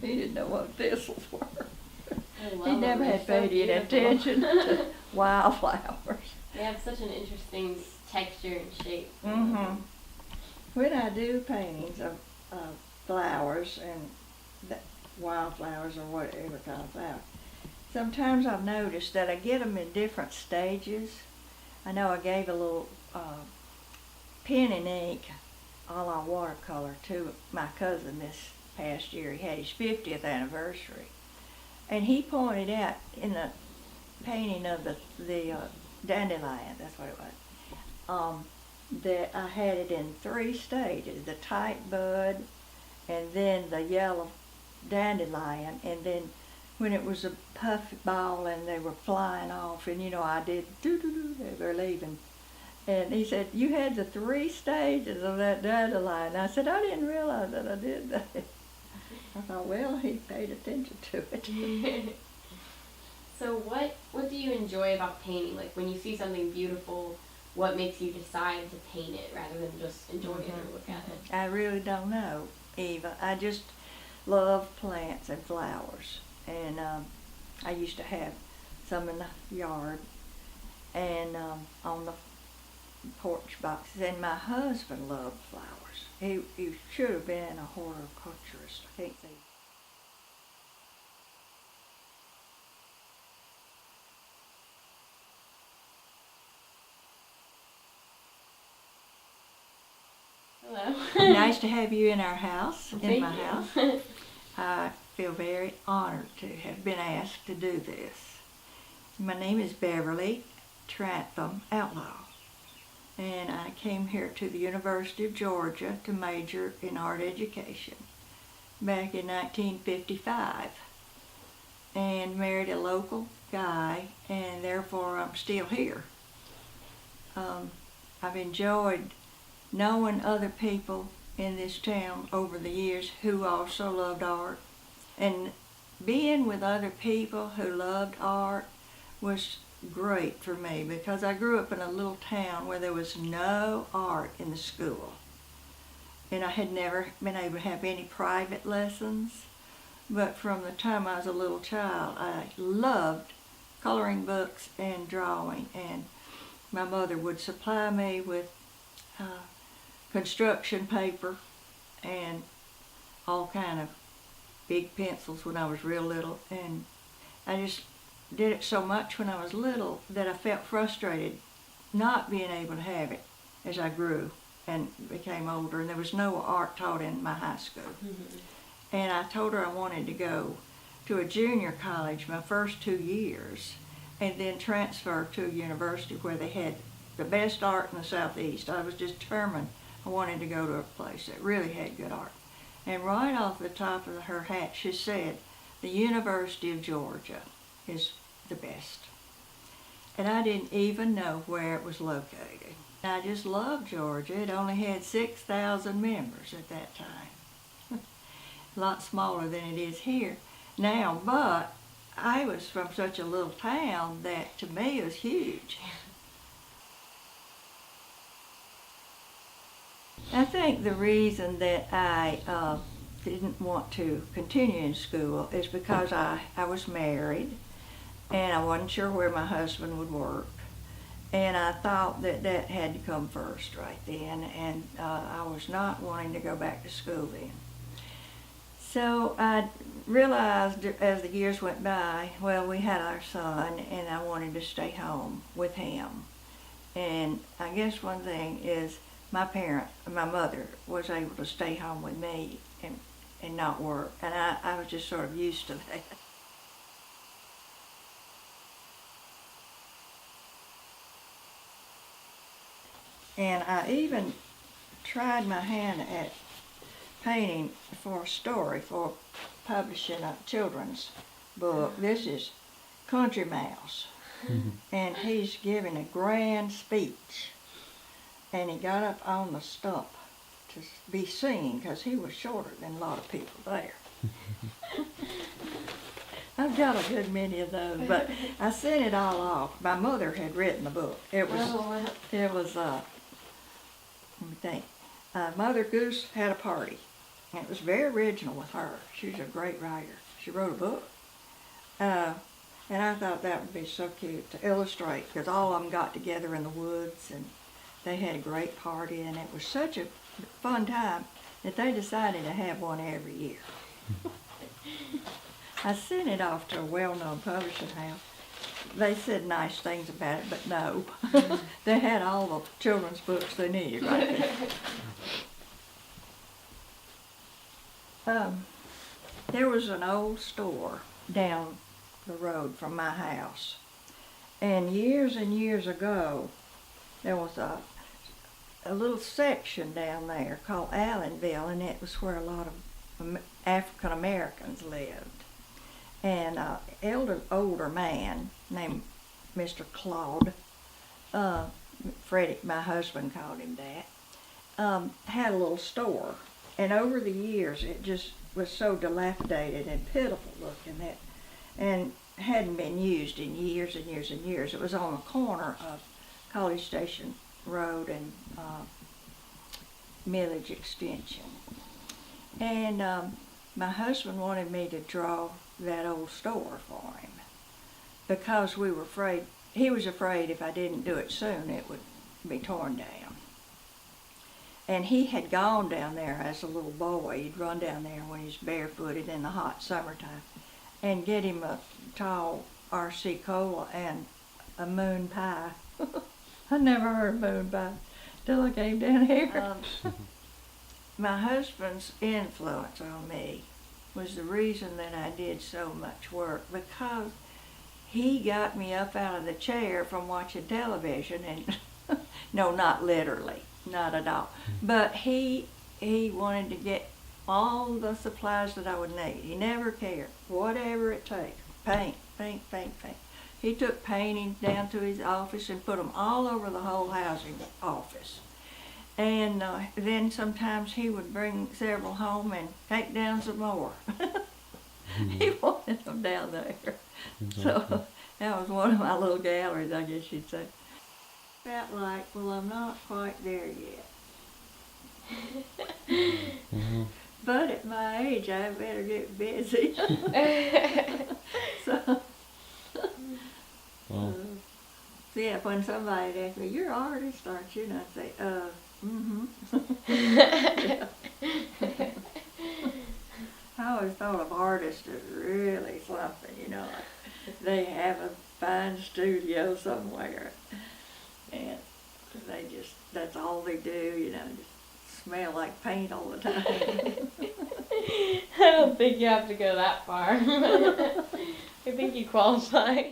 He didn't know what thistles were. He never had paid any attention to wildflowers. They have such an interesting texture and shape. Mm-hmm. When I do paintings of flowers and wildflowers or whatever kind of flower, sometimes I've noticed that I get them in different stages. I know I gave a little pen and ink a la watercolor to my cousin this past year. He had his 50th anniversary. And he pointed out in the painting of the dandelion, that's what it was, that I had it in 3 stages: the tight bud, and then the yellow dandelion, and then when it was a puffy ball and they were flying off, and I did doo-doo-doo, they were leaving. And he said, you had the 3 stages of that dandelion. And I said, I didn't realize that I did that. I thought, well, he paid attention to it. So what do you enjoy about painting? Like when you see something beautiful, what makes you decide to paint it rather than just enjoy it or look at it? I really don't know, Eva. I just love plants and flowers. And I used to have some in the yard and on the porch boxes. And my husband loved flowers. He should have been a horticulturist. I can't see. Hello. Nice to have you in our house, Thank my you. house. I feel very honored to have been asked to do this. My name is Beverly Outlaw, and I came here to the University of Georgia to major in art education back in 1955, and married a local guy, and therefore I'm still here. I've enjoyed knowing other people in this town over the years who also loved art, and being with other people who loved art was great for me, because I grew up in a little town where there was no art in the school, and I had never been able to have any private lessons. But from the time I was a little child, I loved coloring books and drawing, and my mother would supply me with construction paper and all kind of big pencils when I was real little, and I just did it so much when I was little that I felt frustrated not being able to have it as I grew and became older, and there was no art taught in my high school. Mm-hmm. And I told her I wanted to go to a junior college my first 2 years and then transfer to a university where they had the best art in the Southeast. I was determined I wanted to go to a place that really had good art. And right off the top of her hat, she said, the University of Georgia is the best. And I didn't even know where it was located. I just loved Georgia. It only had 6,000 members at that time. A lot smaller than it is here now, but I was from such a little town that to me it was huge. I think the reason that I didn't want to continue in school is because I was married and I wasn't sure where my husband would work, and I thought that had to come first right then, and I was not wanting to go back to school then. So I realized as the years went by, well, we had our son and I wanted to stay home with him. And I guess one thing is my mother was able to stay home with me and not work, and I was just sort of used to that. And I even tried my hand at painting for a story, for publishing a children's book. This is Country Mouse, and he's giving a grand speech. And he got up on the stump to be seen because he was shorter than a lot of people there. I've got a good many of those, but I sent it all off. My mother had written the book. It was let me think. Mother Goose had a party, And it was very original with her. She was a great writer. She wrote a book. And I thought that would be so cute to illustrate, because all of them got together in the woods and they had a great party, and it was such a fun time that they decided to have one every year. I sent it off to a well-known publishing house. They said nice things about it, but no. They had all the children's books they needed right there. There was an old store down the road from my house, and years ago there was a little section down there called Allenville, and it was where a lot of African Americans lived. And an older man named Mr. Claude, Freddie, my husband called him that, had a little store. And over the years it just was so dilapidated and pitiful looking that, and hadn't been used in years and years and years. It was on the corner of College Station Road and Millage Extension. And my husband wanted me to draw that old store for him because we were afraid, he was afraid if I didn't do it soon it would be torn down. And he had gone down there as a little boy. He'd run down there when he was barefooted in the hot summertime and get him a tall RC cola and a moon pie. I never heard of moon pie till I came down here. My husband's influence on me was the reason that I did so much work, because he got me up out of the chair from watching television, and no, not literally, not at all, but he wanted to get all the supplies that I would need. He never cared, whatever it takes. Paint. He took paintings down to his office and put them all over the whole housing office. And then sometimes he would bring several home and take down some more. He wanted them down there. So that was one of my little galleries, I guess you'd say. Felt like, well, I'm not quite there yet. But at my age, I better get busy. So, yeah, when somebody asked me, "You're an artist, aren't you?" And I'd say, Yeah. I always thought of artists as really something, you know, like they have a fine studio somewhere, and they just, that's all they do, you know, just smell like paint all the time. I don't think you have to go that far. I think you qualify.